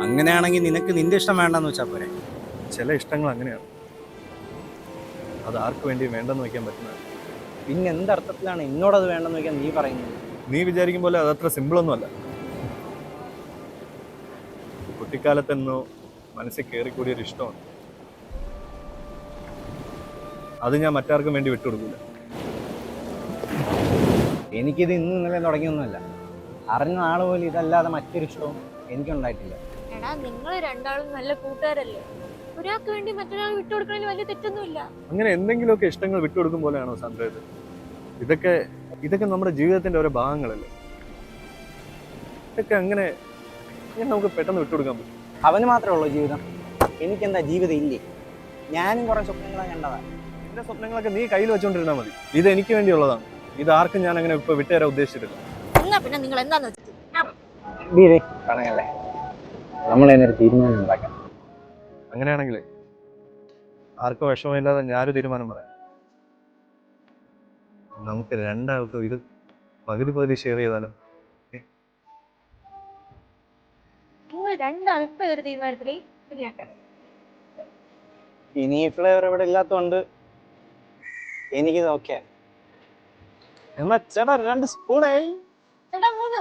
അങ്ങനെയാണെങ്കിൽ നിനക്ക് നിന്റെ ഇഷ്ടം വേണ്ടെന്ന് വെച്ചാൽ പോരെ. ചില ഇഷ്ടങ്ങൾ അങ്ങനെയാണ്, അത് ആർക്ക് വേണ്ടി വേണ്ടെന്ന് വയ്ക്കാൻ പറ്റുന്നത്. പിന്നെ എന്തർത്ഥത്തിലാണ് എന്നോടത് വേണ്ടെന്ന് വെക്കാൻ നീ പറയുന്നത്? നീ വിചാരിക്കും പോലെ അതത്ര സിമ്പിളൊന്നുമല്ല. കുട്ടിക്കാലത്തെന്നോ മനസ്സിൽ കയറിക്കൂടിയൊരു ഇഷ്ടമാണ്, അത് ഞാൻ മറ്റാർക്കും വേണ്ടി വിട്ടുകൊടുക്കില്ല. എനിക്കിത് ഇന്ന് ഇന്നലെ തുടങ്ങിയൊന്നുമല്ല. അറിഞ്ഞ നാൾ പോലും ഇതല്ലാതെ മറ്റൊരു ഇഷ്ടവും എനിക്കുണ്ടായിട്ടില്ല. എടാ, നിങ്ങൾ രണ്ടാളും നല്ല കൂട്ടുകാരല്ലേ? ഒരാൾക്ക് വേണ്ടി മറ്റൊരാൾ വിട്ടുകൊടുക്കണതിൽ വലിയ തെറ്റൊന്നുമില്ല. അങ്ങനെ എന്തെങ്കിലുമൊക്കെ ഇഷ്ടങ്ങൾ വിട്ടുകൊടുക്കും പോലെയാണോ സാന്ദ്ര ഇത്? ഇതൊക്കെ ഇതൊക്കെ നമ്മുടെ ജീവിതത്തിന്റെ ഓരോ ഭാഗങ്ങളല്ലേ. ഇതൊക്കെ അങ്ങനെ നമുക്ക് പെട്ടെന്ന് വിട്ടുകൊടുക്കാൻ പറ്റും? അവന് മാത്രമേ ഉള്ളൂ ജീവിതം, എനിക്കെന്താ ജീവിതം ഇല്ലേ? ഞാനും കുറെ സ്വപ്നങ്ങളാണ് കണ്ടതാ. എന്റെ സ്വപ്നങ്ങളൊക്കെ നീ കയ്യിൽ വെച്ചോണ്ടിരുന്നാൽ മതി. ഇത് എനിക്ക് വേണ്ടിയുള്ളതാണ്. ഇത് ആർക്കും ഞാൻ അങ്ങനെ ഇപ്പൊ വിട്ടുതരാൻ ഉദ്ദേശിച്ചിട്ടില്ല. എന്നാ പിന്നെ നിങ്ങൾ എന്താന്ന് വെച്ചത് പറയല്ലേ, നമ്മളതിനൊരു തീരുമാനം ഉണ്ടാക്കാം. അങ്ങനെയാണെങ്കിലേ ആർക്കും വിഷമമില്ലാതെ ഞാനൊരു തീരുമാനം പറയാം. നമുക്ക് രണ്ടാൾക്കും ഇത് പകുതി പകുതി ഷെയർ ചെയ്താലോ? നിങ്ങൾ രണ്ടാളും ഇപ്പൊ ഒരു തീരുമാനത്തിലേ ഇനി ഈ ഫ്ലേവർ ഇവിടെ ഇല്ലാത്തതുകൊണ്ട് എനിക്കിത് ഓക്കെ. എന്നാ ചേട്ടാ 2 സ്പൂണേ. എടാ, മൂന്ന്